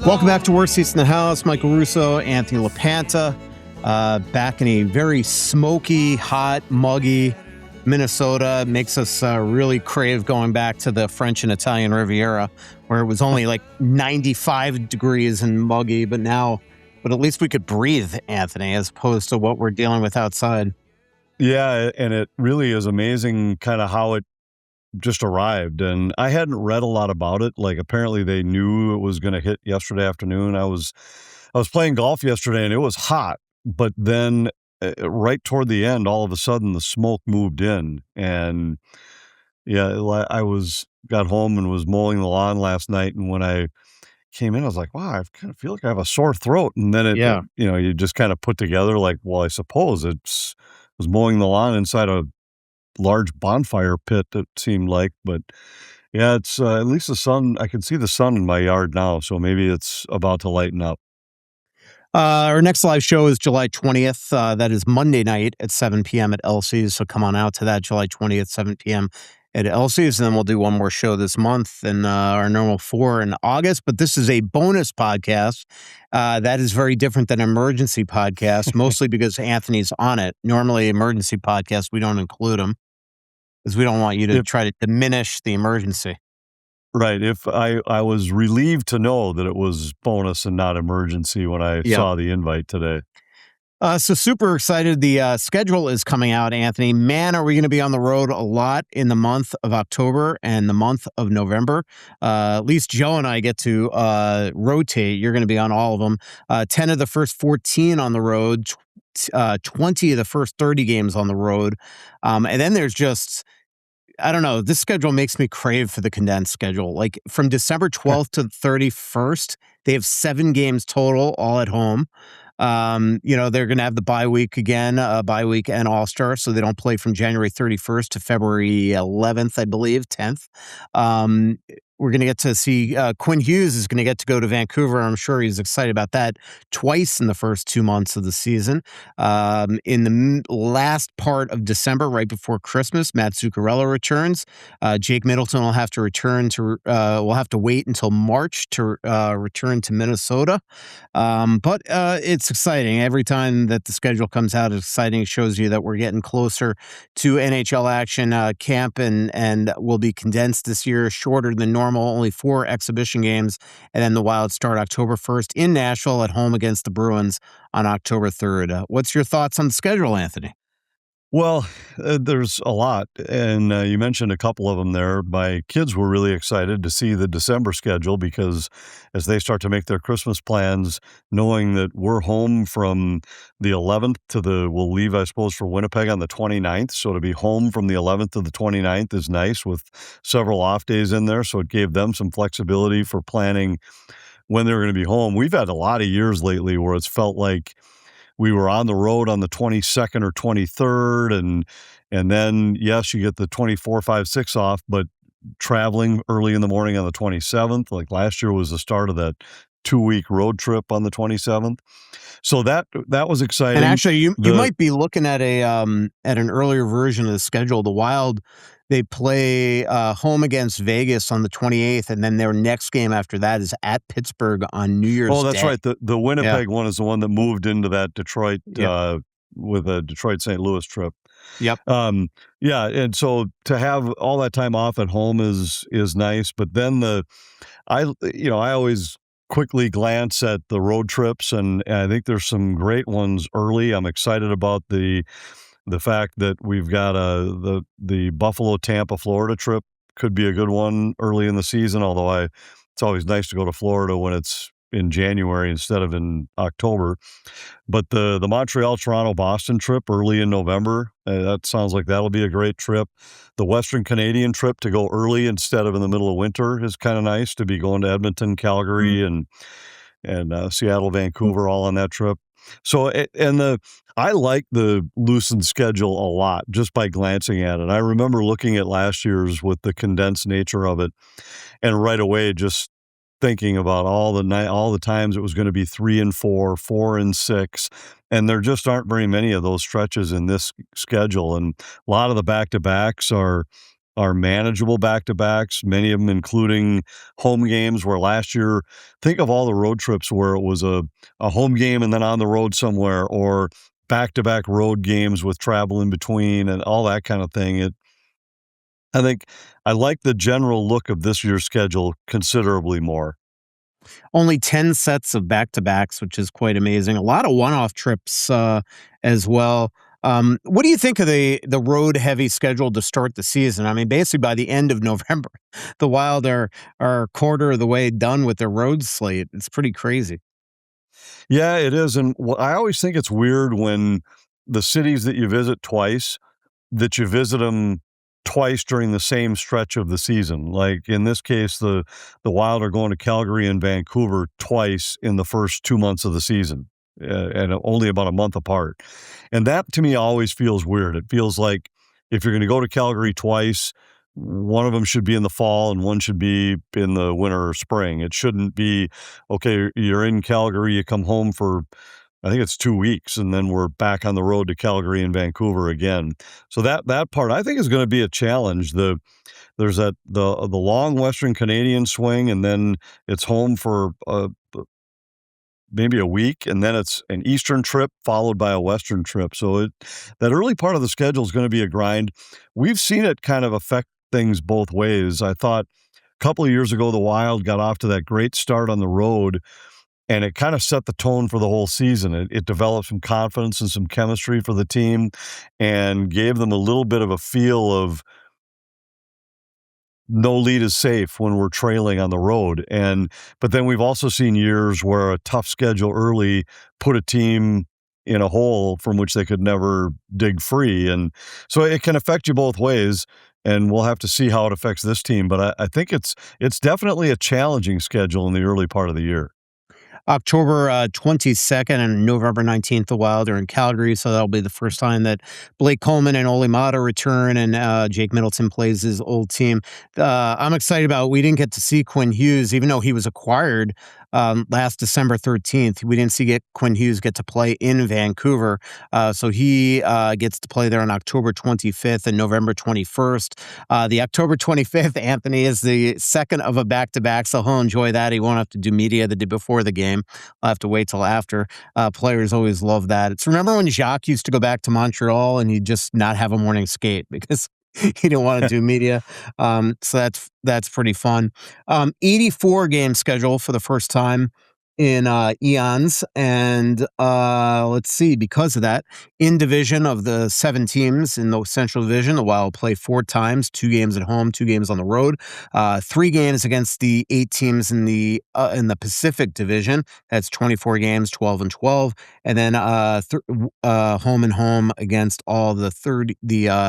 Welcome back to Worst Seats in the House. Michael Russo, Anthony LaPanta, back in a very smoky, hot, muggy Minnesota. Makes us really crave going back to the French and Italian Riviera, where it was only like 95 degrees and muggy, but at least we could breathe, Anthony, as opposed to what we're dealing with outside. Yeah, and it really is amazing kind of how it just arrived. And I hadn't read a lot about it. Like, apparently they knew it was going to hit yesterday afternoon. I was playing golf yesterday and it was hot, but then right toward the end, all of a sudden the smoke moved in. And yeah, I got home and was mowing the lawn last night, and when I came in, I was like, wow, I kind of feel like I have a sore throat. And then Yeah. you just kind of put together like, well, I suppose was mowing the lawn inside a large bonfire pit, it seemed like. But yeah, it's at least the sun, I can see the sun in my yard now, so maybe it's about to lighten up. Our next live show is July 20th. That is Monday night at 7 p.m. at Elsie's. So come on out to that July 20th, 7 p.m. at Elsie's. And then we'll do one more show this month and our normal 4 in August. But this is a bonus podcast. That is very different than an emergency podcast, mostly because Anthony's on it. Normally, emergency podcasts, we don't include them because we don't want you to try to diminish the emergency. Right. If I was relieved to know that it was bonus and not emergency when I saw the invite today. So super excited. The schedule is coming out, Anthony. Man, are we going to be on the road a lot in the month of October and the month of November. At least Joe and I get to rotate. You're going to be on all of them. 10 of the first 14 on the road, 20 of the first 30 games on the road. And then there's just... I don't know. This schedule makes me crave for the condensed schedule. Like from December 12th to 31st, they have 7 games total, all at home. They're going to have the bye week again, bye week and All-Star, so they don't play from January 31st to February 11th, I believe, 10th. We're going to get to see Quinn Hughes is going to get to go to Vancouver. I'm sure he's excited about that twice in the first 2 months of the season. In the last part of December, right before Christmas, Matt Zuccarello returns. Jake Middleton will have to return to. We'll have to wait until March to return to Minnesota. But it's exciting. Every time that the schedule comes out, it's exciting. It shows you that we're getting closer to NHL action. Camp and will be condensed this year, shorter than normal. Only 4 exhibition games, and then the Wild start October 1st in Nashville at home against the Bruins on October 3rd. What's your thoughts on the schedule, Anthony? Well, there's a lot, and you mentioned a couple of them there. My kids were really excited to see the December schedule because as they start to make their Christmas plans, knowing that we're home from the 11th we'll leave, I suppose, for Winnipeg on the 29th. So to be home from the 11th to the 29th is nice with several off days in there. So it gave them some flexibility for planning when they're going to be home. We've had a lot of years lately where it's felt like we were on the road on the 22nd or 23rd, and then, yes, you get the 24, 5, 6 off, but traveling early in the morning on the 27th, like last year was the start of that 2-week road trip on the 27th. So that was exciting. And actually, you might be looking at an earlier version of the schedule. The Wild, they play home against Vegas on the 28th, and then their next game after that is at Pittsburgh on New Year's Day. Oh, that's right. The Winnipeg one is the one that moved into that Detroit with a Detroit-St. Louis trip. Yep. And so to have all that time off at home is nice. But then I always quickly glance at the road trips, and I think there's some great ones early. I'm excited about the fact that we've got the Buffalo, Tampa, Florida trip could be a good one early in the season, although it's always nice to go to Florida when it's in January instead of in October. But the Montreal, Toronto, Boston trip early in November, that sounds like that'll be a great trip. The Western Canadian trip to go early instead of in the middle of winter is kind of nice, to be going to Edmonton, Calgary, and Seattle, Vancouver, all on that trip. So, I like the loosened schedule a lot just by glancing at it. I remember looking at last year's with the condensed nature of it, and right away just thinking about all the times it was going to be 3 and 4, 4 and 6, and there just aren't very many of those stretches in this schedule. And a lot of the back-to-backs are are manageable back-to-backs, many of them including home games where last year think of all the road trips where it was a home game and then on the road somewhere, or back-to-back road games with travel in between and all that kind of thing. I think I like the general look of this year's schedule considerably more. Only 10 sets of back-to-backs, which is quite amazing. A lot of one-off trips, as well. What do you think of the road-heavy schedule to start the season? I mean, basically, by the end of November, the Wild are a quarter of the way done with their road slate. It's pretty crazy. Yeah, it is, and I always think it's weird when the cities that you visit twice, that you visit them twice during the same stretch of the season. Like, in this case, the Wild are going to Calgary and Vancouver twice in the first 2 months of the season, and only about a month apart. And that, to me, always feels weird. It feels like if you're gonna go to Calgary twice, one of them should be in the fall and one should be in the winter or spring. It shouldn't be, "Okay, you're in Calgary, you come home for" I think it's 2 weeks, and then we're back on the road to Calgary and Vancouver again. So that part I think is gonna be a challenge. There's the long Western Canadian swing, and then it's home for, maybe a week, and then it's an Eastern trip followed by a Western trip. So that early part of the schedule is gonna be a grind. We've seen it kind of affect things both ways. I thought a couple of years ago, the Wild got off to that great start on the road, and it kind of set the tone for the whole season. It developed some confidence and some chemistry for the team and gave them a little bit of a feel of no lead is safe when we're trailing on the road. But then we've also seen years where a tough schedule early put a team in a hole from which they could never dig free. And so it can affect you both ways. And we'll have to see how it affects this team. But I think it's definitely a challenging schedule in the early part of the year. October 22nd and November 19th, the Wild are in Calgary, so that'll be the first time that Blake Coleman and Ole Mata return, and Jake Middleton plays his old team. I'm excited about. We didn't get to see Quinn Hughes, even though he was acquired last December 13th. We didn't see Quinn Hughes get to play in Vancouver, so he gets to play there on October 25th and November 21st. The October 25th, Anthony, is the second of a back-to-back, so he'll enjoy that. He won't have to do media the day before the game. I'll have to wait till after. Players always love that. It's remember when Jacques used to go back to Montreal and he'd just not have a morning skate because he didn't want to do media. So that's pretty fun. 84 game schedule for the first time in eons, and let's see. Because of that, in division of the 7 teams in the Central Division, the Wild play 4 times, 2 games at home, 2 games on the road, 3 games against the 8 teams in the Pacific Division. That's 24 games, 12 and 12, and then home and home against all the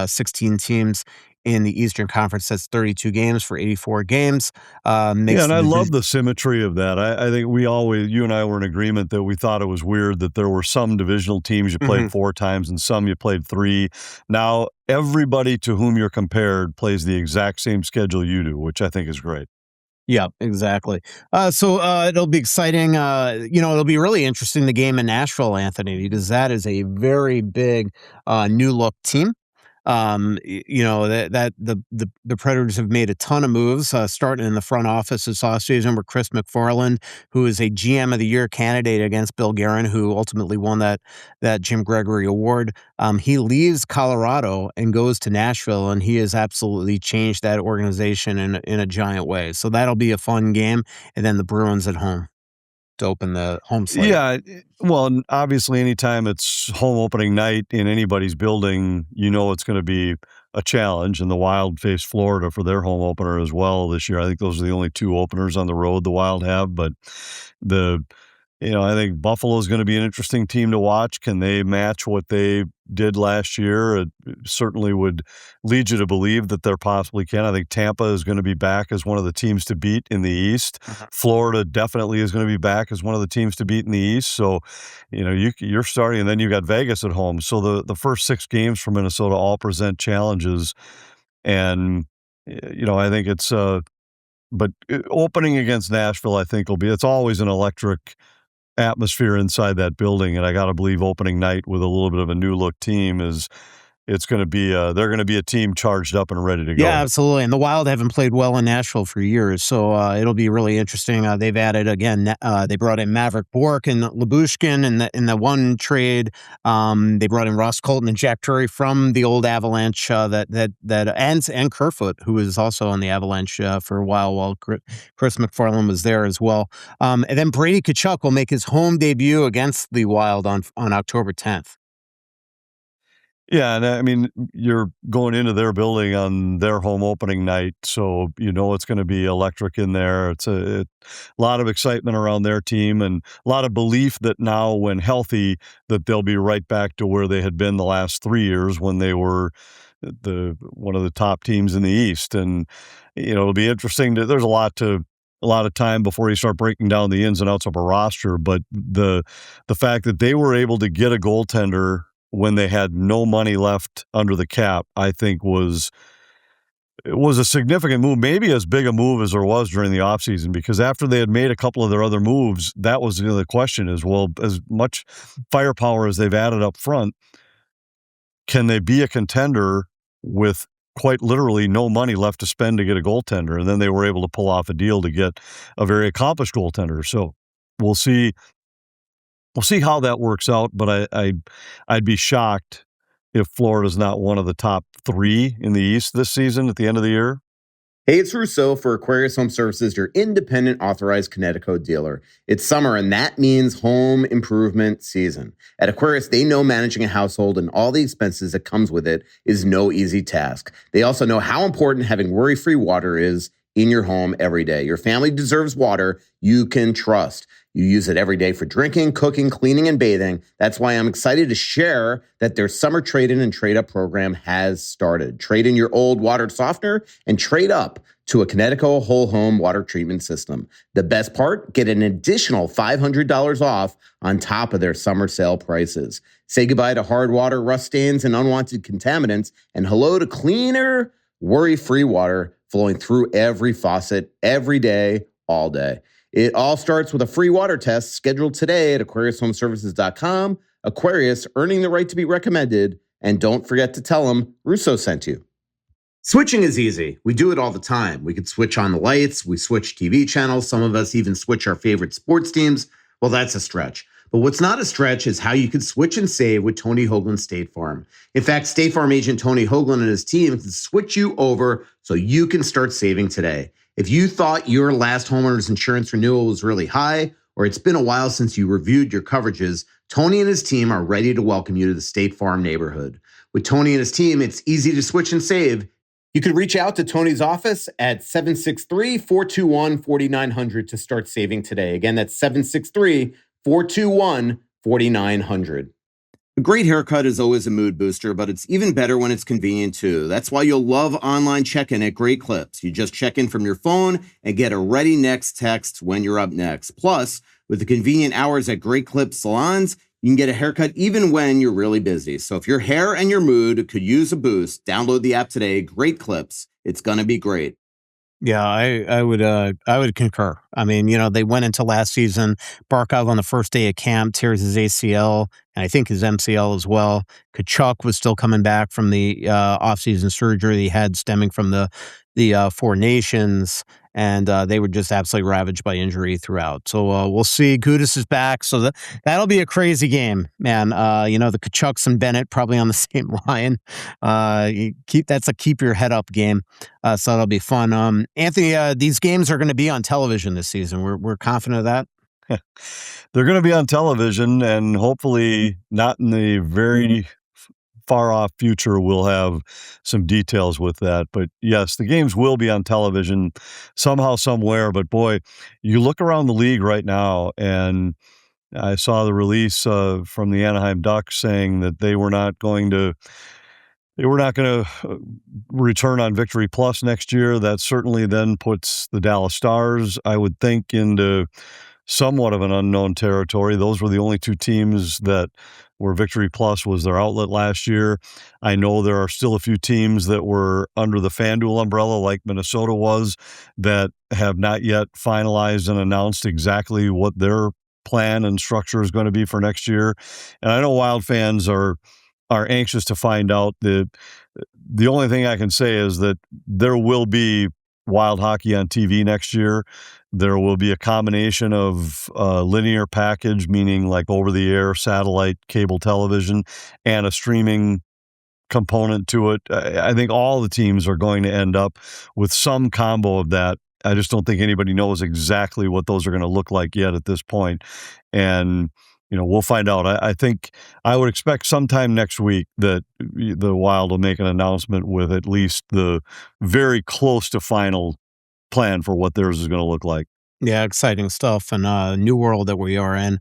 16 teams in the Eastern Conference. That's 32 games for 84 games. Yeah, Makes and the I division. love the symmetry of that. I think you and I were in agreement that we thought it was weird that there were some divisional teams you played 4 times and some you played 3. Now everybody to whom you're compared plays the exact same schedule you do, which I think is great. Yeah, exactly. So it'll be exciting. It'll be really interesting, the game in Nashville, Anthony, because that is a very big new look team. The Predators have made a ton of moves, starting in the front office this offseason with Chris McFarland, who is a GM of the Year candidate against Bill Guerin, who ultimately won that Jim Gregory Award. He leaves Colorado and goes to Nashville, and he has absolutely changed that organization in a giant way. So that'll be a fun game, and then the Bruins at home to open the home slate. Yeah, well, and obviously, anytime it's home opening night in anybody's building, you know it's gonna be a challenge, and the Wild face Florida for their home opener as well this year. I think those are the only 2 openers on the road the Wild have, but the I think Buffalo is gonna be an interesting team to watch. Can they match what they did last year? It certainly would lead you to believe that they possibly can. I think Tampa is gonna be back as one of the teams to beat in the East. Florida definitely is gonna be back as one of the teams to beat in the East. So, you're starting, and then you got Vegas at home. So the first 6 games for Minnesota all present challenges, and, I think opening against Nashville, I think it's always an electric atmosphere inside that building, and I gotta believe opening night with a little bit of a new look team is it's going to be they're going to be a team charged up and ready to Yeah, go. absolutely. And the Wild haven't played well in Nashville for years, so it'll be really interesting. They've added again. They brought in Maverick Bourque and Labushkin in the one trade. They brought in Ross Colton and Jack Drury from the old Avalanche. And Kerfoot, who was also on the Avalanche for a while Chris McFarland was there as well. And then Brady Tkachuk will make his home debut against the Wild on October 10th. Yeah, and I mean, you're going into their building on their home opening night, so you know it's going to be electric in there. It's a lot of excitement around their team and a lot of belief that now, when healthy, that they'll be right back to where they had been the last 3 years when they were the one of the top teams in the East. And it'll be interesting to there's a lot of time before you start breaking down the ins and outs of a roster, but the fact that they were able to get a goaltender when they had no money left under the cap, I think it was a significant move, maybe as big a move as there was during the offseason, because after they had made a couple of their other moves, that was the question is, well, as much firepower as they've added up front, can they be a contender with quite literally no money left to spend to get a goaltender? And then they were able to pull off a deal to get a very accomplished goaltender. So we'll see We'll see how that works out, but I'd be shocked if Florida's not one of the top 3 in the East this season at the end of the year. Hey, it's Russo for Aquarius Home Services, your independent authorized Connecticut dealer. It's summer, and that means home improvement season. At Aquarius, they know managing a household and all the expenses that comes with it is no easy task. They also know how important having worry-free water is in your home every day. Your family deserves water you can trust. You use it every day for drinking, cooking, cleaning, and bathing. That's why I'm excited to share that their summer trade-in and trade-up program has started. Trade in your old water softener and trade up to a Connecticut whole home water treatment system. The best part, get an additional $500 off on top of their summer sale prices. Say goodbye to hard water, rust stains, and unwanted contaminants, and hello to cleaner, worry-free water flowing through every faucet, every day, all day. It all starts with a free water test scheduled today at AquariusHomeservices.com. Aquarius, earning the right to be recommended. And don't forget to tell them Russo sent you. Switching is easy. We do it all the time. We could switch on the lights. We switch TV channels. Some of us even switch our favorite sports teams. Well, that's a stretch. But what's not a stretch is how you could switch and save with Tony Hoagland State Farm. In fact, State Farm agent Tony Hoagland and his team can switch you over so you can start saving today. If you thought your last homeowner's insurance renewal was really high, or it's been a while since you reviewed your coverages, Tony and his team are ready to welcome you to the State Farm neighborhood. With Tony and his team, it's easy to switch and save. You can reach out to Tony's office at 763-421-4900 to start saving today. Again, that's 763-421-4900. A great haircut is always a mood booster, but it's even better when it's convenient too. That's why you'll love online check-in at Great Clips. You just check in from your phone and get a ready next text when you're up next. Plus, with the convenient hours at Great Clips salons, you can get a haircut even when you're really busy. So if your hair and your mood could use a boost, download the app today, Great Clips. It's gonna be great. Yeah, I would concur. I mean, they went into last season. Barkov on the first day of camp tears his ACL and I think his MCL as well. Kachuk was still coming back from the offseason surgery he had stemming from the Four Nations, and they were just absolutely ravaged by injury throughout. So we'll see. Gudis is back, so that'll be a crazy game, man. The Kachucks and Bennett probably on the same line. That's a keep your head up game, so that'll be fun. Anthony, these games are going to be on television this season. We're confident of that. They're going to be on television, and hopefully not in the very far off future we'll have some details with that. But yes, the games will be on television somehow, somewhere. But boy, you look around the league right now, and I saw the release from the Anaheim Ducks saying that they were not going to return on Victory Plus next year. That certainly then puts the Dallas Stars, I would think, into somewhat of an unknown territory. Those were the only 2 teams where Victory Plus was their outlet last year. I know there are still a few teams that were under the FanDuel umbrella, like Minnesota was, that have not yet finalized and announced exactly what their plan and structure is going to be for next year. And I know Wild fans are are anxious to find out. The only thing I can say is that there will be Wild hockey on TV next year. There will be a combination of linear package, meaning like over-the-air satellite cable television, and a streaming component to it. I think all the teams are going to end up with some combo of that. I just don't think anybody knows exactly what those are going to look like yet at this point. And, we'll find out. I think I would expect sometime next week that the Wild will make an announcement with at least the very close to final plan for what theirs is going to look like. Yeah, exciting stuff and new world that we are in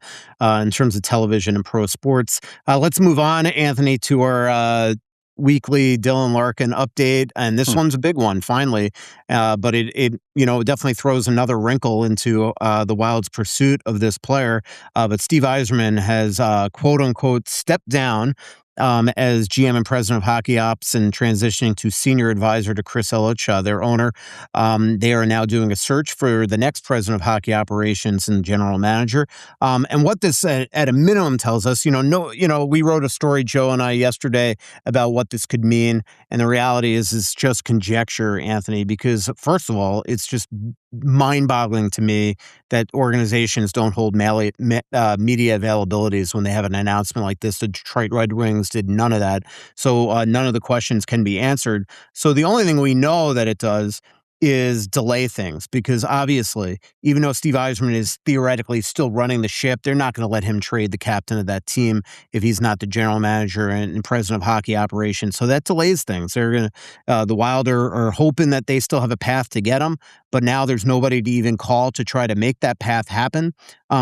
terms of television and pro sports. Let's move on, Anthony, to our weekly Dylan Larkin update, and this one's a big one, finally. But it definitely throws another wrinkle into the Wild's pursuit of this player. But Steve Yzerman has quote unquote stepped down as GM and president of hockey ops and transitioning to senior advisor to Chris Ilitch, their owner. They are now doing a search for the next president of hockey operations and general manager. And what this at a minimum tells us, we wrote a story, Joe and I, yesterday about what this could mean. And the reality is it's just conjecture, Anthony, because first of all, it's just mind-boggling to me that organizations don't hold media availabilities when they have an announcement like this. The Detroit Red Wings did none of that. So none of the questions can be answered. So the only thing we know that it does is delay things, because obviously, even though Steve Yzerman is theoretically still running the ship, they're not going to let him trade the captain of that team if he's not the general manager and president of hockey operations. So that delays things. They're going to, the Wild are hoping that they still have a path to get him, but now there's nobody to even call to try to make that path happen.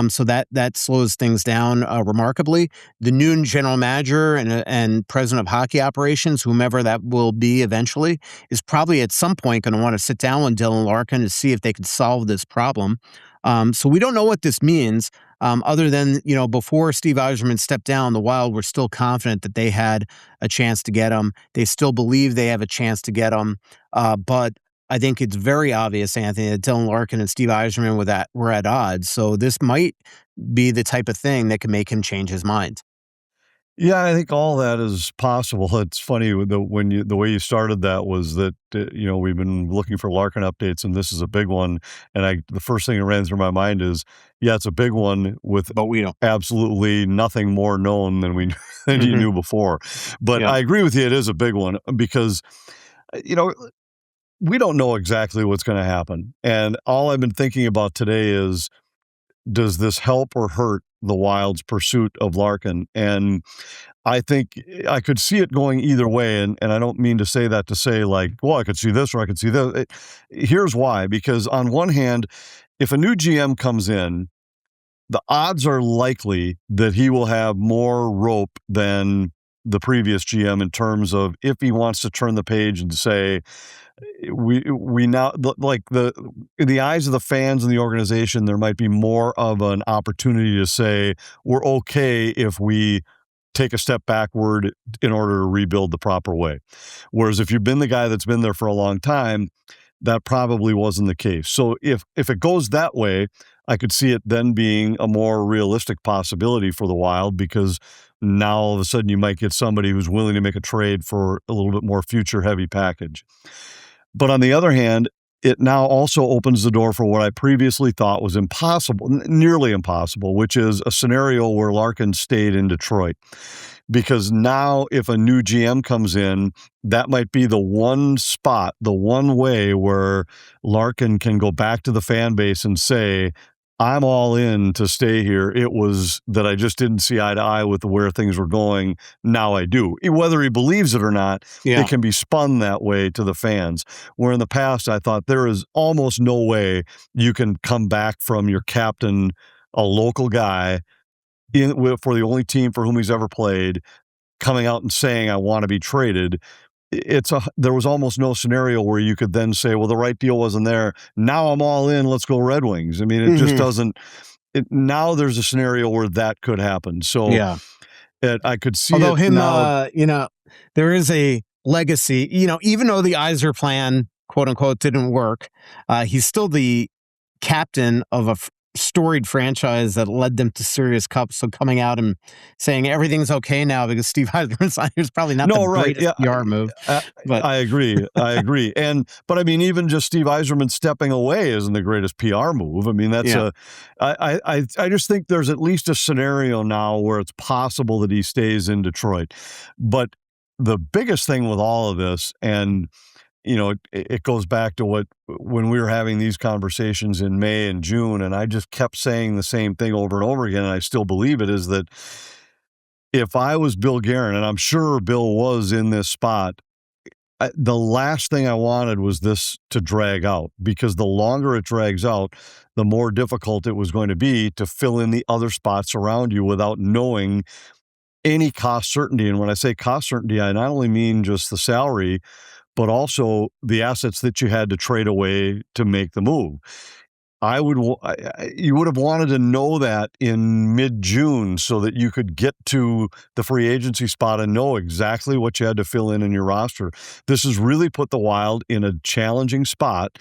So that slows things down remarkably. The new general manager and president of hockey operations, whomever that will be eventually, is probably at some point going to want to sit down with Dylan Larkin to see if they could solve this problem. So we don't know what this means, other than, before Steve Yzerman stepped down, the Wild were still confident that they had a chance to get him. They still believe they have a chance to get him. But I think it's very obvious, Anthony, that Dylan Larkin and Steve Yzerman were at odds. So this might be the type of thing that can make him change his mind. Yeah, I think all that is possible. It's funny the way you started that was that we've been looking for Larkin updates, and this is a big one. And the first thing that ran through my mind is, yeah, it's a big one with But we don't. absolutely nothing more known than than you knew before. But Yeah. I agree with you; it is a big one because we don't know exactly what's going to happen. And all I've been thinking about today is, does this help or hurt the Wild's pursuit of Larkin? And I think I could see it going either way. And I don't mean to say that to say like, well, I could see this or I could see that. Here's why. Because on one hand, if a new GM comes in, the odds are likely that he will have more rope than the previous GM in terms of if he wants to turn the page and say, we now, like, in the eyes of the fans and the organization, there might be more of an opportunity to say we're okay if we take a step backward in order to rebuild the proper way. Whereas if you've been the guy that's been there for a long time, that probably wasn't the case. So if it goes that way, I could see it then being a more realistic possibility for the Wild, because now all of a sudden you might get somebody who's willing to make a trade for a little bit more future heavy package. But on the other hand, it now also opens the door for what I previously thought was impossible, nearly impossible, which is a scenario where Larkin stayed in Detroit. Because now if a new GM comes in, that might be the one spot, the one way where Larkin can go back to the fan base and say, I'm all in to stay here. It was that I just didn't see eye to eye with where things were going. Now I do. Whether he believes it or not, Yeah. it can be spun that way to the fans. Where in the past, I thought there is almost no way you can come back from your captain, a local guy, for the only team for whom he's ever played, coming out and saying, I want to be traded. There was almost no scenario where you could then say, well, the right deal wasn't there. Now I'm all in. Let's go Red Wings. I mean, it just doesn't. Now there's a scenario where that could happen. So Yeah. I could see Although it now. there is a legacy, even though the Yzer plan, quote unquote, didn't work, he's still the captain of a storied franchise that led them to serious cups. So coming out and saying everything's okay now because Steve Yzerman signed is probably not the No, right. greatest Yeah, PR move. But I agree. I agree. But I mean, even just Steve Yzerman stepping away isn't the greatest PR move. I mean, that's yeah, I just think there's at least a scenario now where it's possible that he stays in Detroit. But the biggest thing with all of this, and it goes back to when we were having these conversations in May and June, and I just kept saying the same thing over and over again, and I still believe it, is that if I was Bill Guerin, and I'm sure Bill was in this spot, the last thing I wanted was this to drag out, because the longer it drags out, the more difficult it was going to be to fill in the other spots around you without knowing any cost certainty. And when I say cost certainty, I not only mean just the salary, but also the assets that you had to trade away to make the move. You would have wanted to know that in mid-June so that you could get to the free agency spot and know exactly what you had to fill in your roster. This has really put the Wild in a challenging spot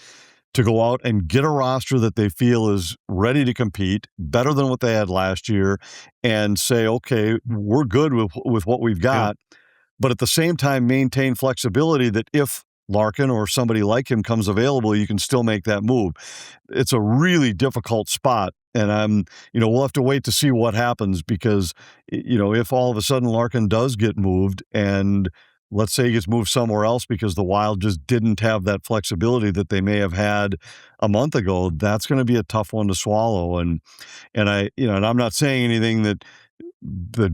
to go out and get a roster that they feel is ready to compete, better than what they had last year, and say, okay, we're good with what we've got. But at the same time, maintain flexibility that if Larkin or somebody like him comes available, you can still make that move. It's a really difficult spot. And we'll have to wait to see what happens, because, if all of a sudden Larkin does get moved, and let's say he gets moved somewhere else because the Wild just didn't have that flexibility that they may have had a month ago, that's going to be a tough one to swallow. And I'm not saying anything that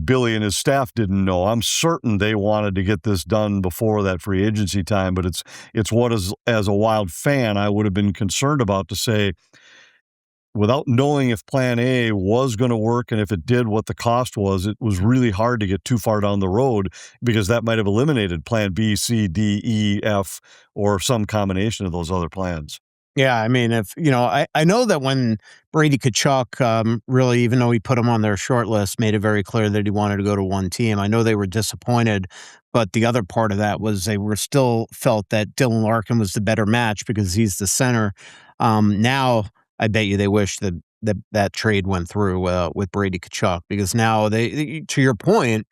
Billy and his staff didn't know. I'm certain they wanted to get this done before that free agency time, but it's what, as a Wild fan, I would have been concerned about, to say, without knowing if plan A was going to work, and if it did, what the cost was, it was really hard to get too far down the road, because that might have eliminated plan B, C, D, E, F, or some combination of those other plans. Yeah, I mean, I know that when Brady Tkachuk, really, even though he put him on their short list, made it very clear that he wanted to go to one team. I know they were disappointed, but the other part of that was they were still felt that Dylan Larkin was the better match because he's the center. Now, I bet you they wish that trade went through with Brady Tkachuk, because now to your point,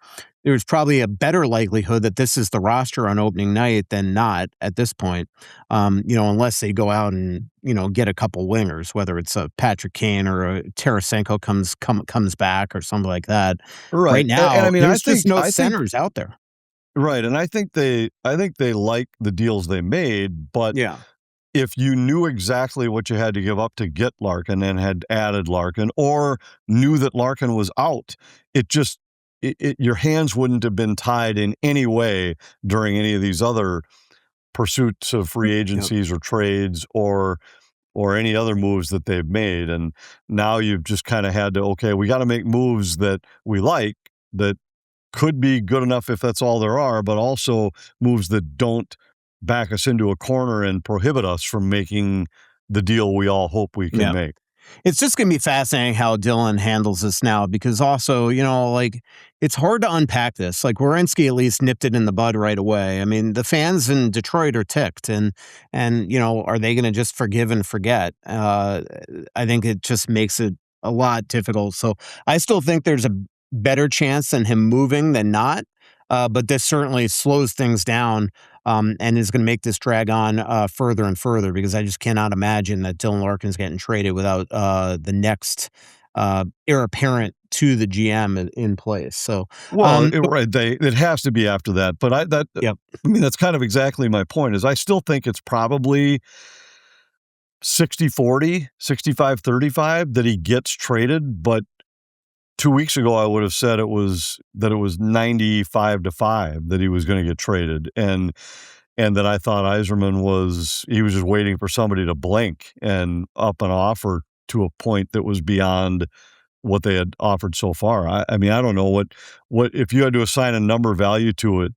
there's probably a better likelihood that this is the roster on opening night than not at this point. Unless they go out and, get a couple wingers, whether it's a Patrick Kane or a Tarasenko comes back or something like that. Right. Right And now, I mean, there's just no centers out there. right. And I think they like the deals they made, but Yeah. if you knew exactly what you had to give up to get Larkin and had added Larkin, or knew that Larkin was out, your hands wouldn't have been tied in any way during any of these other pursuits of free Yep. agencies or trades, or any other moves that they've made. And now you've just kind of had to, okay, we got to make moves that we like, that could be good enough if that's all there are, but also moves that don't back us into a corner and prohibit us from making the deal we all hope we can make. It's just going to be fascinating how Dylan handles this now, because also, it's hard to unpack this. Like, Werenski at least nipped it in the bud right away. I mean, the fans in Detroit are ticked, and are they going to just forgive and forget? I think it just makes it a lot difficult. So I still think there's a better chance than him moving than not. But this certainly slows things down, and is going to make this drag on further and further, because I just cannot imagine that Dylan Larkin is getting traded without the next heir apparent to the GM in place. So, Well, right, it has to be after that. But yep. I mean, that's kind of exactly my point. Is I still think it's probably 60-40, 65-35 that he gets traded, but 2 weeks ago, I would have said it was 95-5 that he was going to get traded, and that I thought Yzerman was just waiting for somebody to blink and up an offer to a point that was beyond what they had offered so far. I mean, I don't know what if you had to assign a number value to it.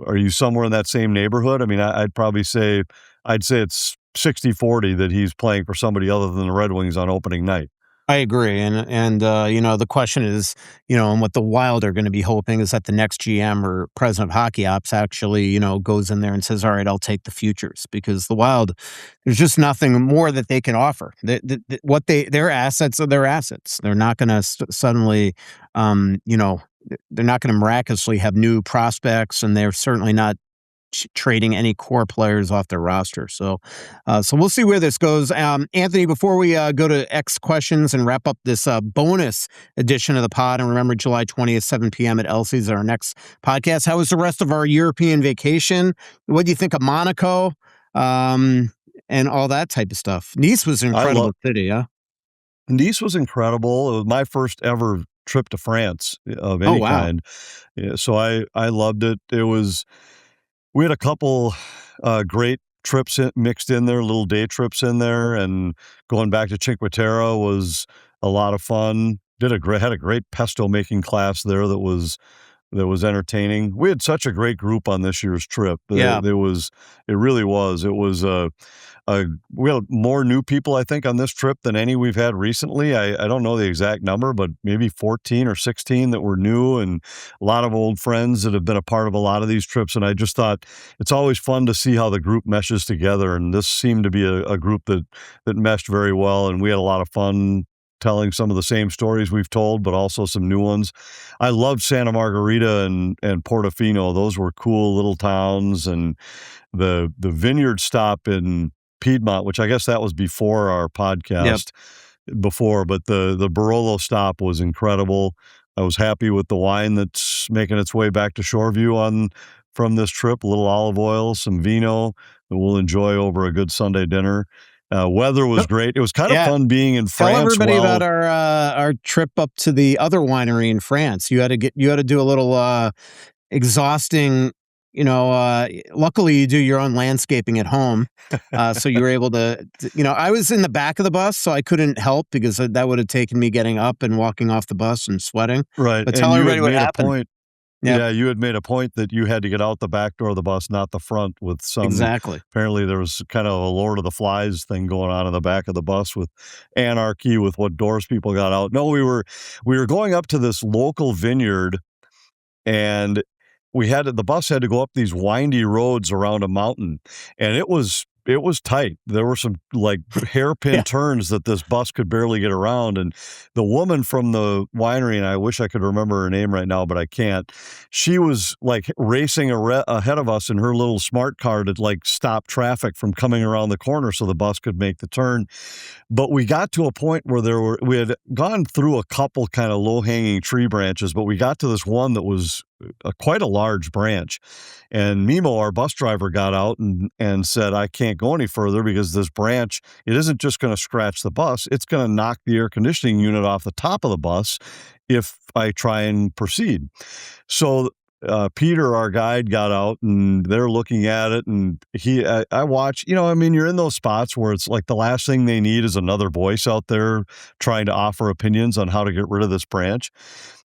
Are you somewhere in that same neighborhood? I mean, I'd probably say it's 60-40 that he's playing for somebody other than the Red Wings on opening night. I agree, and the question is, and what the Wild are going to be hoping is that the next GM or president of hockey ops actually, goes in there and says, "All right, I'll take the futures," because the Wild, there's just nothing more that they can offer. Their assets are their assets. They're not going to suddenly, they're not going to miraculously have new prospects, and they're certainly not trading any core players off their roster. So we'll see where this goes. Anthony, before we go to X questions and wrap up this bonus edition of the pod, and remember July 20th, 7 p.m. at Elsie's, our next podcast. How was the rest of our European vacation? What do you think of Monaco? And all that type of stuff. Nice was an incredible city, huh? Nice was incredible. It was my first ever trip to France of any kind. Yeah, so I loved it. We had a couple great trips mixed in there, little day trips in there, and going back to Cinque Terre was a lot of fun. Had a great pesto making class there that was entertaining. We had such a great group on this year's trip. Yeah. It really was. It was we had more new people, I think, on this trip than any we've had recently. I don't know the exact number, but maybe 14 or 16 that were new, and a lot of old friends that have been a part of a lot of these trips. And I just thought it's always fun to see how the group meshes together. And this seemed to be a group that meshed very well. And we had a lot of fun telling some of the same stories we've told, but also some new ones. I loved Santa Margarita and Portofino. Those were cool little towns. And the vineyard stop in Piedmont, which I guess that was before our podcast but the Barolo stop was incredible. I was happy with the wine that's making its way back to Shoreview from this trip, a little olive oil, some vino that we'll enjoy over a good Sunday dinner. Weather was great. It was kind of fun being in France. Tell everybody about our trip up to the other winery in France. You had to do a little exhausting. Luckily you do your own landscaping at home, so you were able to. I was in the back of the bus, so I couldn't help because that would have taken me getting up and walking off the bus and sweating. Right, but tell everybody what happened. Yeah, you had made a point that you had to get out the back door of the bus, not the front, with some... Exactly. Apparently there was kind of a Lord of the Flies thing going on in the back of the bus with anarchy with what doors people got out. No, we were going up to this local vineyard, and the bus had to go up these windy roads around a mountain, and it was tight. There were some like hairpin turns that this bus could barely get around. And the woman from the winery, and I wish I could remember her name right now, but I can't. She was like racing ahead of us in her little smart car to like stop traffic from coming around the corner so the bus could make the turn. But we got to a point where we had gone through a couple kind of low hanging tree branches, but we got to this one that was quite a large branch. And Mimo, our bus driver, got out and said, "I can't go any further because this branch, it isn't just going to scratch the bus, it's going to knock the air conditioning unit off the top of the bus if I try and proceed." So Peter, our guide, got out and they're looking at it, and I watch, you're in those spots where it's like the last thing they need is another voice out there trying to offer opinions on how to get rid of this branch.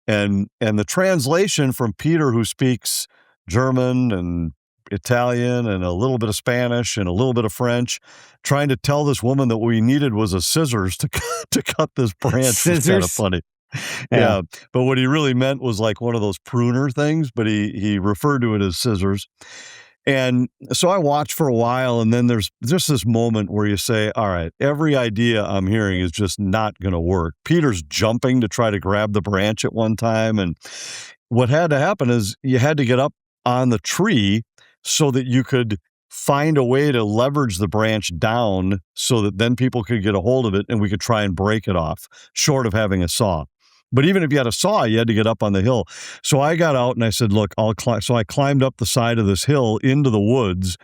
And the translation from Peter, who speaks German and Italian and a little bit of Spanish and a little bit of French, trying to tell this woman that what we needed was a scissors to cut this branch. Scissors? Kind of funny. Yeah. But what he really meant was like one of those pruner things, but he referred to it as scissors. And so I watched for a while, and then there's just this moment where you say, all right, every idea I'm hearing is just not going to work. Peter's jumping to try to grab the branch at one time, and what had to happen is you had to get up on the tree so that you could find a way to leverage the branch down so that then people could get a hold of it and we could try and break it off, short of having a saw. But even if you had a saw, you had to get up on the hill. So I got out and I said, look, I'll climb. So I climbed up the side of this hill into the woods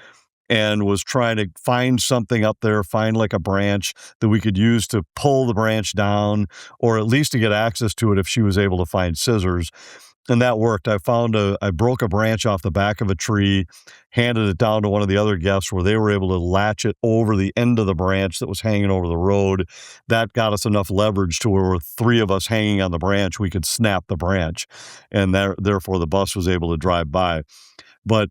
and was trying to find something up there, find like a branch that we could use to pull the branch down, or at least to get access to it if she was able to find scissors. And that worked. I broke a branch off the back of a tree, handed it down to one of the other guests where they were able to latch it over the end of the branch that was hanging over the road. That got us enough leverage to where with three of us hanging on the branch, we could snap the branch. And therefore the bus was able to drive by. But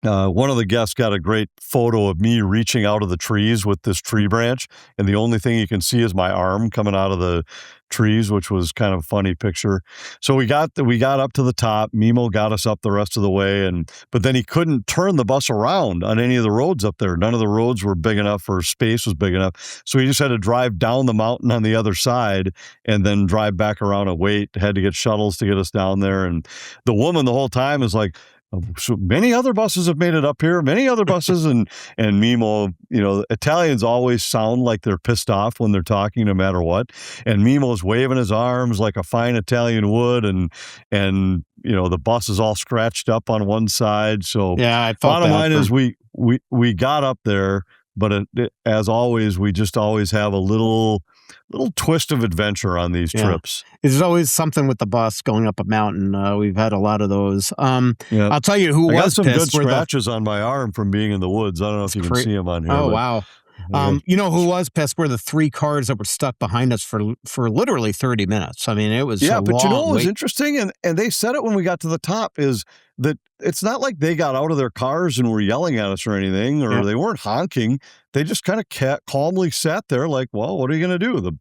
One of the guests got a great photo of me reaching out of the trees with this tree branch, and the only thing you can see is my arm coming out of the trees, which was kind of a funny picture. So we got up to the top. Mimo got us up the rest of the way, but then he couldn't turn the bus around on any of the roads up there. None of the roads were big enough or space was big enough. So he just had to drive down the mountain on the other side and then drive back around and wait. Had to get shuttles to get us down there. And the woman the whole time is like, so many other buses have made it up here, many other buses. And Mimo, Italians always sound like they're pissed off when they're talking no matter what. And Mimo's waving his arms like a fine Italian would. And the bus is all scratched up on one side. So yeah, I bottom line is we got up there, but as always, we just always have a little twist of adventure on these trips. There's always something with the bus going up a mountain. We've had a lot of those. I'll tell you who I was got some pissed. good scratches on my arm from being in the woods. I don't know if you can see them on here. Oh, wow. You know who was pissed were the 3 cars that were stuck behind us for literally 30 minutes. I mean, it was but you know what was interesting? And they said it when we got to the top is that it's not like they got out of their cars and were yelling at us or anything, or they weren't honking. They just kind of calmly sat there like, well, what are you going to do?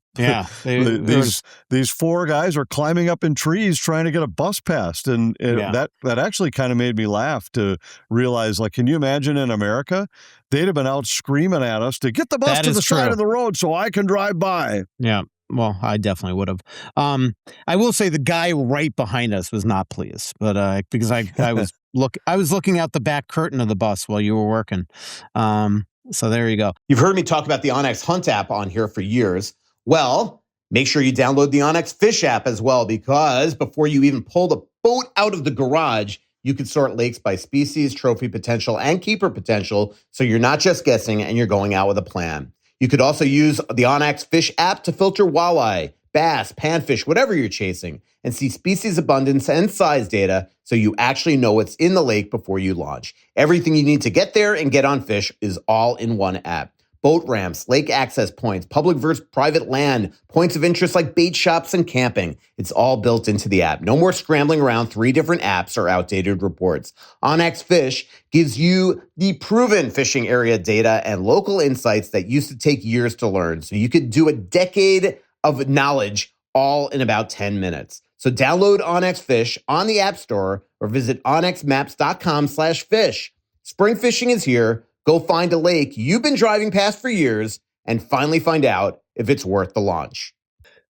These 4 guys are climbing up in trees trying to get a bus past. And that actually kind of made me laugh to realize, like, can you imagine in America, they'd have been out screaming at us to get the bus to the side of the road so I can drive by. Yeah. Well, I definitely would have. I will say the guy right behind us was not pleased, but because I was looking out the back curtain of the bus while you were working. So there you go. You've heard me talk about the onX Hunt app on here for years. Well, make sure you download the onX Fish app as well, because before you even pull the boat out of the garage, you can sort lakes by species, trophy potential, and keeper potential, so you're not just guessing and you're going out with a plan. You could also use the onX Fish app to filter walleye, bass, panfish, whatever you're chasing, and see species abundance and size data so you actually know what's in the lake before you launch. Everything you need to get there and get on fish is all in one app. Boat ramps, lake access points, public versus private land, points of interest like bait shops and camping. It's all built into the app. No more scrambling around 3 different apps or outdated reports. onX Fish gives you the proven fishing area data and local insights that used to take years to learn. So you could do a decade of knowledge all in about 10 minutes. So download onX Fish on the App Store or visit onxmaps.com/fish. Spring fishing is here. Go find a lake you've been driving past for years and finally find out if it's worth the launch.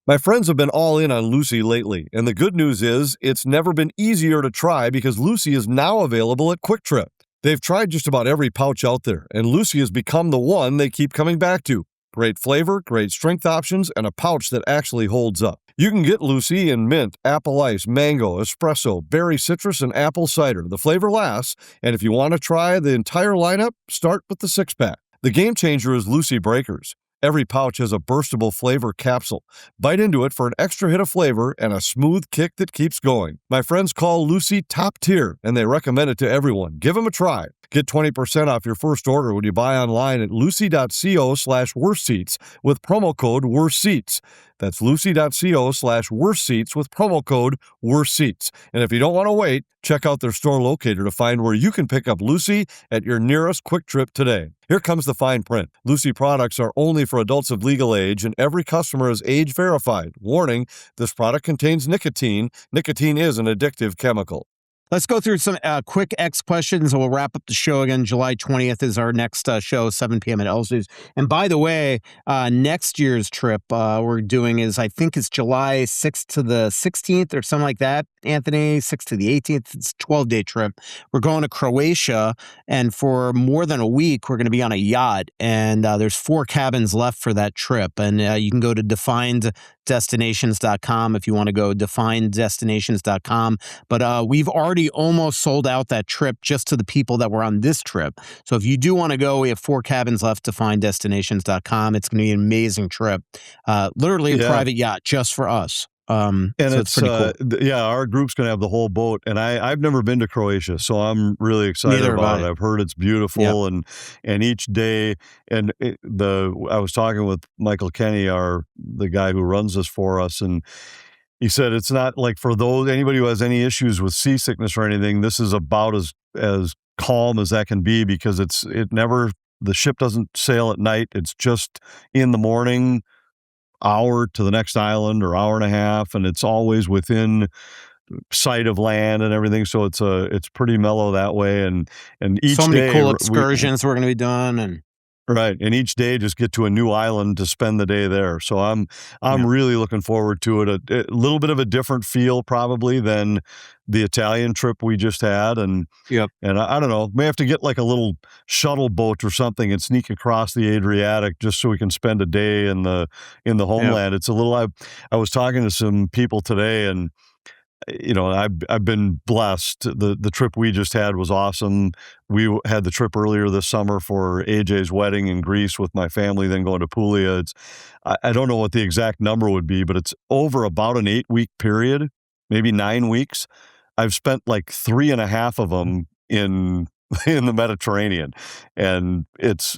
My friends have been all in on Lucy lately, and the good news is it's never been easier to try because Lucy is now available at Quick Trip. They've tried just about every pouch out there, and Lucy has become the one they keep coming back to. Great flavor, great strength options, and a pouch that actually holds up. You can get Lucy in mint, apple ice, mango, espresso, berry citrus, and apple cider. The flavor lasts, and if you want to try the entire lineup, start with the 6-pack. The game changer is Lucy Breakers. Every pouch has a burstable flavor capsule. Bite into it for an extra hit of flavor and a smooth kick that keeps going. My friends call Lucy top tier, and they recommend it to everyone. Give them a try. Get 20% off your first order when you buy online at lucy.co/worstseats with promo code worstseats. That's lucy.co/worstseats with promo code worstseats. And if you don't want to wait, check out their store locator to find where you can pick up Lucy at your nearest Quick Trip today. Here comes the fine print. Lucy products are only for adults of legal age, and every customer is age verified. Warning, this product contains nicotine. Nicotine is an addictive chemical. Let's go through some quick X questions, and we'll wrap up the show again. July 20th is our next show, 7 p.m. at Elsu's. And by the way, next year's trip we're doing is, I think it's July 6th to the 16th or something like that, Anthony, 6th to the 18th. It's a 12-day trip. We're going to Croatia, and for more than a week, we're going to be on a yacht. And there's 4 cabins left for that trip. And you can go to defineddestinations.com if you want to go, defineddestinations.com. But we've already almost sold out that trip just to the people that were on this trip. So if you do want to go, we have 4 cabins left to defineddestinations.com. It's going to be an amazing trip. Literally a private yacht just for us. And so it's pretty cool. Our group's going to have the whole boat. And I've never been to Croatia, so I'm really excited about it. I've heard it's beautiful, and each day, I was talking with Michael Kenny, the guy who runs this for us, and he said it's not like for anybody who has any issues with seasickness or anything, this is about as calm as that can be, because the ship doesn't sail at night. It's just in the morning, hour to the next island or hour and a half, and it's always within sight of land and everything. So it's pretty mellow that way. And each So many day cool excursions we're going to be doing, and right. And each day just get to a new island to spend the day there. So I'm really looking forward to it. A little bit of a different feel probably than the Italian trip we just had. And yep. I don't know, may have to get like a little shuttle boat or something and sneak across the Adriatic just so we can spend a day in the homeland. It's a little, I was talking to some people today, and I've been blessed. The trip we just had was awesome. We had the trip earlier this summer for AJ's wedding in Greece with my family, then going to Puglia. I don't know what the exact number would be, but it's over about an 8-week period, maybe 9 weeks. I've spent like 3.5 of them in the Mediterranean, and it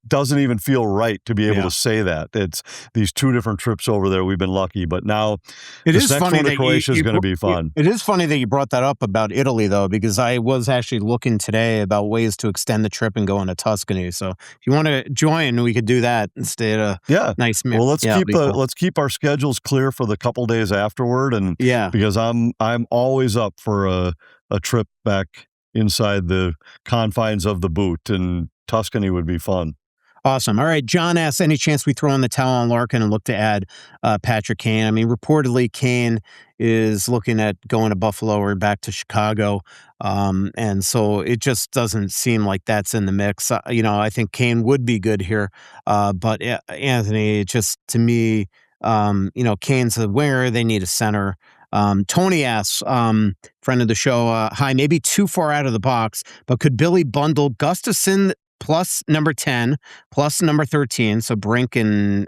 doesn't even feel right to be able to say that. It's these 2 different trips over there. We've been lucky, but now this next one to Croatia is going to be fun. It is funny that you brought that up about Italy, though, because I was actually looking today about ways to extend the trip and go into Tuscany. So if you want to join, we could do that and stay at a nice meal. Well, let's keep our schedules clear for the couple days afterward, and because I'm always up for a trip back inside the confines of the boot, and Tuscany would be fun. Awesome. All right. John asks, any chance we throw in the towel on Larkin and look to add Patrick Kane? I mean, reportedly Kane is looking at going to Buffalo or back to Chicago. And so it just doesn't seem like that's in the mix. I think Kane would be good here. But Anthony, just to me, Kane's a winger. They need a center. Tony asks, friend of the show, hi, maybe too far out of the box, but could Billy bundle Gustafson plus number 10 plus number 13? So Brink and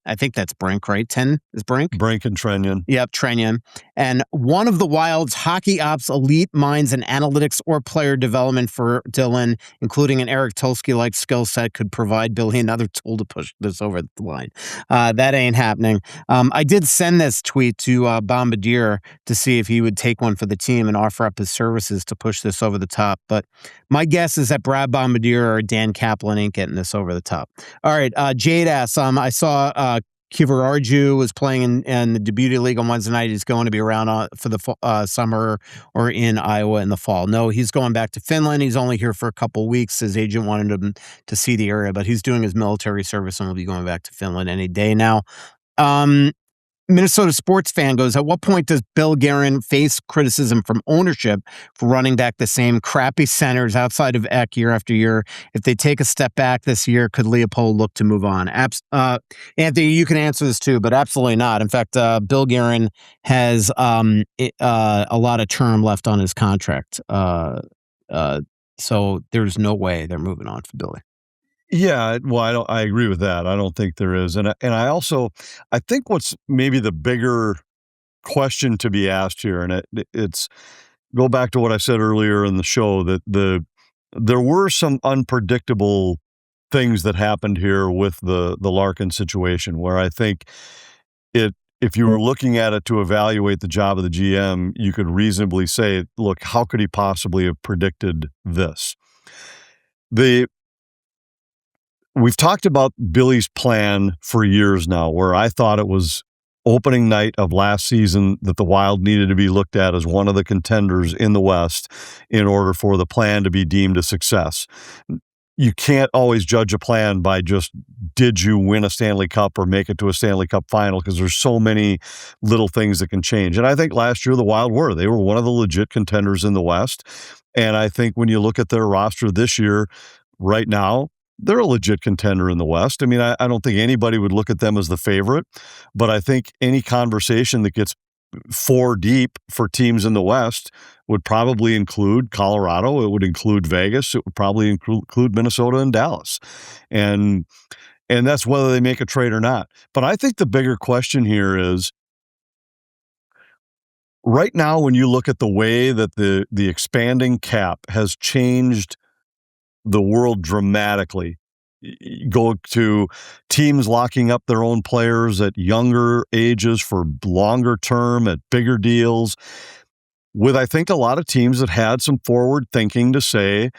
I think that's Brink, right? 10 is Brink? Brink and Trenyon. Yep, Trenyon. And one of the Wild's hockey ops elite minds in analytics or player development for Dylan, including an Eric Tulsky-like skill set, could provide Billy another tool to push this over the line. That ain't happening. I did send this tweet to Bombardier to see if he would take one for the team and offer up his services to push this over the top. But my guess is that Brad Bombardier or Dan Kaplan ain't getting this over the top. All right, Jade asks, I saw Kivaraju was playing in the Debuty League on Wednesday night. He's going to be around for the summer or in Iowa in the fall. No, he's going back to Finland. He's only here for a couple weeks. His agent wanted him to see the area, but he's doing his military service and will be going back to Finland any day now. Minnesota sports fan goes, at what point does Bill Guerin face criticism from ownership for running back the same crappy centers outside of Eck year after year? If they take a step back this year, could Leopold look to move on? Anthony, you can answer this too, but absolutely not. In fact, Bill Guerin has a lot of term left on his contract. So there's no way they're moving on for Billy. Yeah, well, I agree with that. I don't think there is. And I think what's maybe the bigger question to be asked here, and it's go back to what I said earlier in the show, that there were some unpredictable things that happened here with the Larkin situation, where I think if you were looking at it to evaluate the job of the GM, you could reasonably say, look, how could he possibly have predicted this? We've talked about Billy's plan for years now, where I thought it was opening night of last season that the Wild needed to be looked at as one of the contenders in the West in order for the plan to be deemed a success. You can't always judge a plan by just, did you win a Stanley Cup or make it to a Stanley Cup final? Because there's so many little things that can change. And I think last year the Wild they were one of the legit contenders in the West. And I think when you look at their roster this year, right now, they're a legit contender in the West. I mean, I don't think anybody would look at them as the favorite, but I think any conversation that gets 4 deep for teams in the West would probably include Colorado. It would include Vegas. It would probably include Minnesota and Dallas. And that's whether they make a trade or not. But I think the bigger question here is, right now, when you look at the way that the expanding cap has changed the world dramatically, go to teams locking up their own players at younger ages for longer term, at bigger deals. with, I think, a lot of teams that had some forward thinking to say,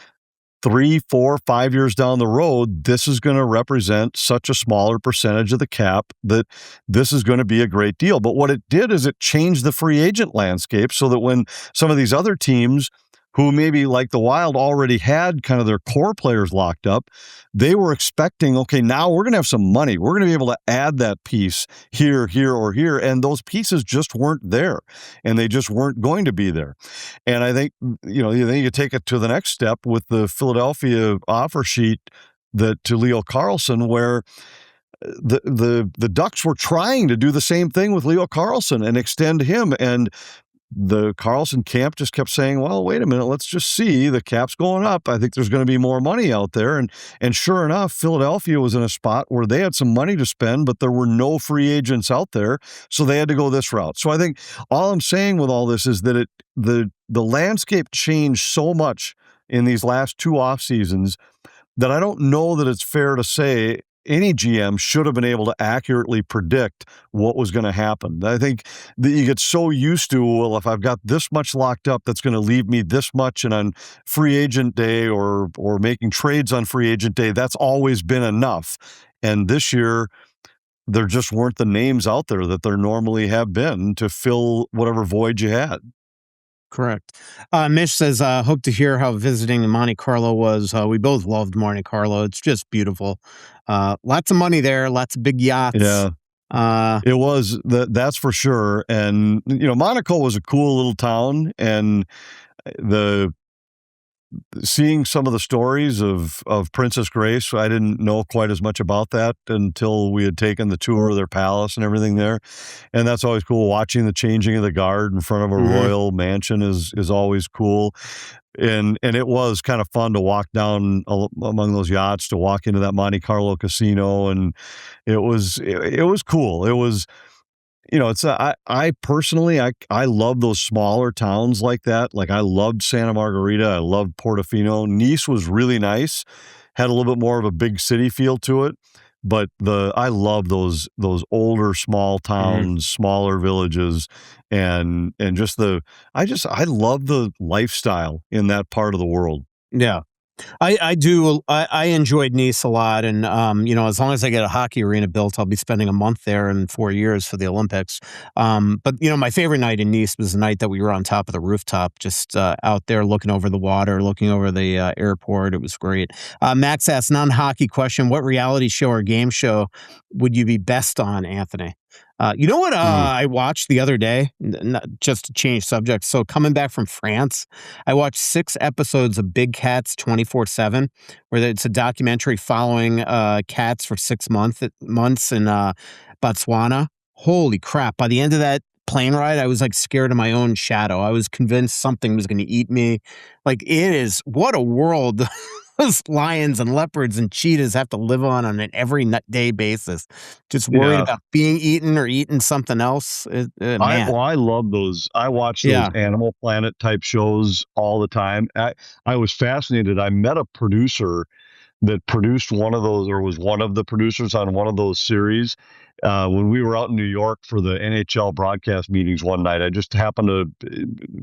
3, 4, 5 years down the road, this is going to represent such a smaller percentage of the cap that this is going to be a great deal. But what it did is it changed the free agent landscape so that when some of these other teams who maybe like the Wild already had kind of their core players locked up, they were expecting, okay, now we're going to have some money. We're going to be able to add that piece here, here, or here. And those pieces just weren't there, and they just weren't going to be there. And I think, then you take it to the next step with the Philadelphia offer sheet to Leo Carlsson, where the Ducks were trying to do the same thing with Leo Carlsson and extend him. And the Carlson camp just kept saying, well, wait a minute, let's just see. The cap's going up. I think there's going to be more money out there. And sure enough, Philadelphia was in a spot where they had some money to spend, but there were no free agents out there. So they had to go this route. So I think all I'm saying with all this is that the landscape changed so much in these last 2 off seasons that I don't know that it's fair to say any GM should have been able to accurately predict what was going to happen. I think that you get so used to, well, if I've got this much locked up, that's going to leave me this much, and on free agent day or making trades on free agent day, that's always been enough. And this year, there just weren't the names out there that there normally have been to fill whatever void you had. Correct. Mish says, hope to hear how visiting Monte Carlo was. We both loved Monte Carlo. It's just beautiful. Lots of money there, lots of big yachts. Yeah. It was, that's for sure. And, Monaco was a cool little town, and seeing some of the stories of Princess Grace, I didn't know quite as much about that until we had taken the tour of their palace and everything there. And that's always cool. Watching the changing of the guard in front of a royal mansion is always cool. And it was kind of fun to walk down among those yachts, to walk into that Monte Carlo casino. And it was cool. It was, it's I personally, I love those smaller towns like that. Like, I loved Santa Margarita. I loved Portofino. Nice was really nice, had a little bit more of a big city feel to it. But I love those older small towns, smaller villages, and just I love the lifestyle in that part of the world. Yeah. I do. I enjoyed Nice a lot. And, as long as I get a hockey arena built, I'll be spending a month there in 4 years for the Olympics. But, my favorite night in Nice was the night that we were on top of the rooftop, just out there looking over the water, looking over the airport. It was great. Max asked, non-hockey question, what reality show or game show would you be best on, Anthony? You know what I watched the other day, just to change subjects. So coming back from France, I watched 6 episodes of Big Cats 24/7, where it's a documentary following cats for 6 months in Botswana. Holy crap. By the end of that plane ride, I was like scared of my own shadow. I was convinced something was going to eat me. Like, what a world those lions and leopards and cheetahs have to live on an every day basis. Just worried about being eaten or eating something else. Man. I love those. I watch those Animal Planet type shows all the time. I was fascinated. I met a producer that produced one of those, or was one of the producers on one of those series. When we were out in New York for the NHL broadcast meetings one night, I just happened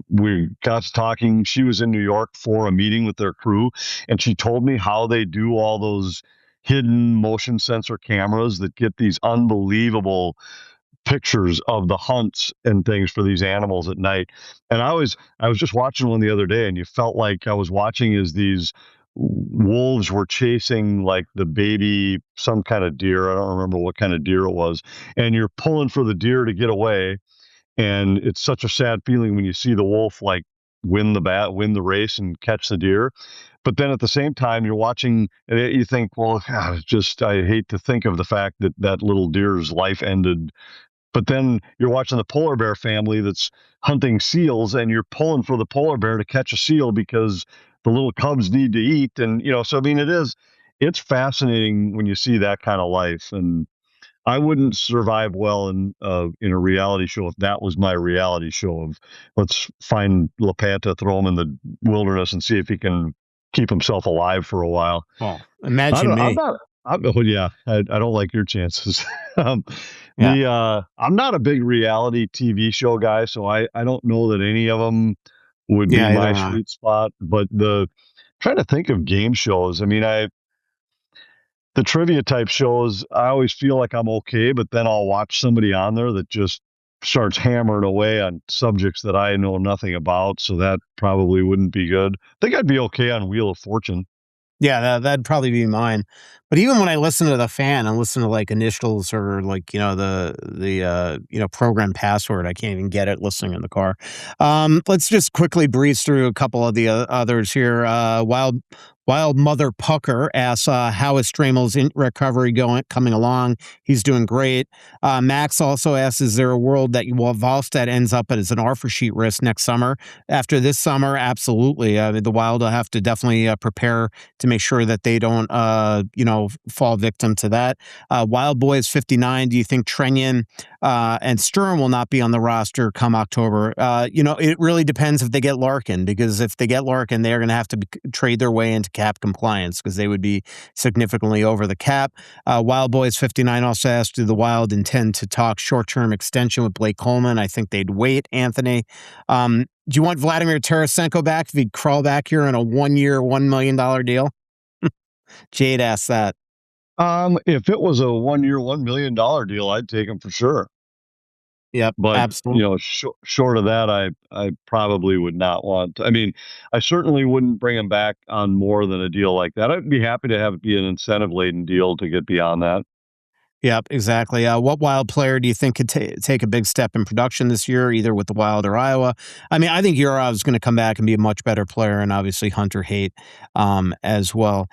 we got to talking. She was in New York for a meeting with their crew, and she told me how they do all those hidden motion sensor cameras that get these unbelievable pictures of the hunts and things for these animals at night. And I was just watching one the other day, and you felt like I was watching as these wolves were chasing like the baby, some kind of deer. I don't remember what kind of deer it was. And you're pulling for the deer to get away. And it's such a sad feeling when you see the wolf like win the race and catch the deer. But then at the same time, you're watching and you think, well, I hate to think of the fact that that little deer's life ended. But then you're watching the polar bear family that's hunting seals, and you're pulling for the polar bear to catch a seal because the little cubs need to eat. And, so, I mean, it's fascinating when you see that kind of life. And I wouldn't survive well in a reality show if that was my reality show of let's find LaPanta, throw him in the wilderness and see if he can keep himself alive for a while. Well, imagine me. I don't like your chances. Yeah. I'm not a big reality TV show guy, so I don't know that any of them would be Yeah, either my am I. sweet spot, but trying to think of game shows. I mean, the trivia type shows, I always feel like I'm okay, but then I'll watch somebody on there that just starts hammering away on subjects that I know nothing about, so that probably wouldn't be good. I think I'd be okay on Wheel of Fortune. Yeah, that'd probably be mine. But even when I listen to the fan and listen to like initials or like, program password, I can't even get it listening in the car. Let's just quickly breeze through a couple of the others here. Wild Mother Pucker asks, how is Stramel's recovery coming along? He's doing great. Max also asks, is there a world that Wallstedt ends up as an offer sheet risk next summer? After this summer, absolutely. The Wild will have to definitely prepare to make sure that they don't, fall victim to that. Wild Boys 59, do you think Trenyan and Sturm will not be on the roster come October? It really depends if they get Larkin, because if they get Larkin, they're going to have to trade their way into cap compliance because they would be significantly over the cap. Wild Boys 59 also asked, do the Wild intend to talk short-term extension with Blake Coleman? I think they'd wait, Anthony. Do you want Vladimir Tarasenko back if he'd crawl back here on a 1-year, $1 million deal? Jade asked that. If it was a 1-year, $1 million deal, I'd take him for sure. Yep, But, absolutely. short of that, I probably would not want I mean, I certainly wouldn't bring him back on more than a deal like that. I'd be happy to have it be an incentive-laden deal to get beyond that. Yep, exactly. What Wild player do you think could take a big step in production this year, either with the Wild or Iowa? I mean, I think Yurov's going to come back and be a much better player, and obviously Hunter Haight as well.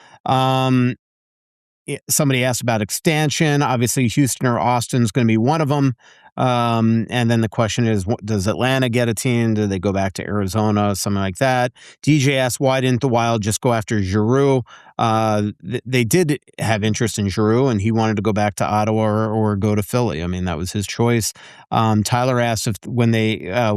Somebody asked about expansion. Obviously, Houston or Austin is going to be one of them. And then the question is, does Atlanta get a team? Do they go back to Arizona? Something like that. DJ asked, why didn't the Wild just go after Giroux? They did have interest in Giroux, and he wanted to go back to Ottawa or go to Philly. I mean, that was his choice. Tyler asked if when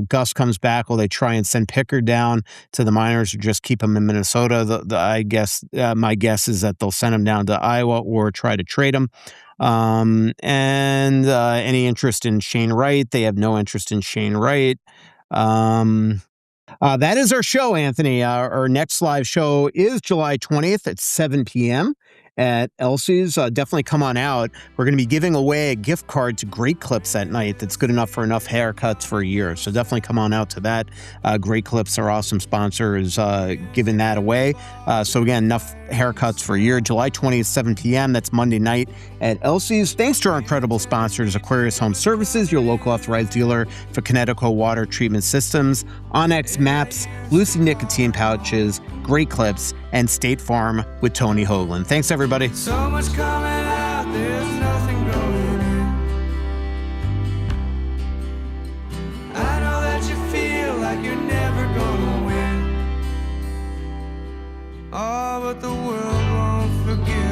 Gus comes back, will they try and send Pickard down to the minors or just keep him in Minnesota? I guess my guess is that they'll send him down to Iowa or try to trade him. Any interest in Shane Wright? They have no interest in Shane Wright. That is our show, Anthony. Our next live show is July 20th at 7 p.m. at Elsie's. Definitely come on out. We're going to be giving away a gift card to Great Clips that night that's good enough for enough haircuts for a year. So definitely come on out to that. Great Clips, our awesome sponsor, is giving that away. So again, enough haircuts for a year. July 20th, 7 p.m. That's Monday night at Elsie's. Thanks to our incredible sponsors, Aquarius Home Services, your local authorized dealer for Connecticut water treatment systems, Onyx Maps, Lucy Nicotine Pouches, Great Clips, and State Farm with Tony Hoagland. Thanks, everybody. So much coming out, there's nothing going in. I know that you feel like you're never gonna win. Oh, but the world won't forgive.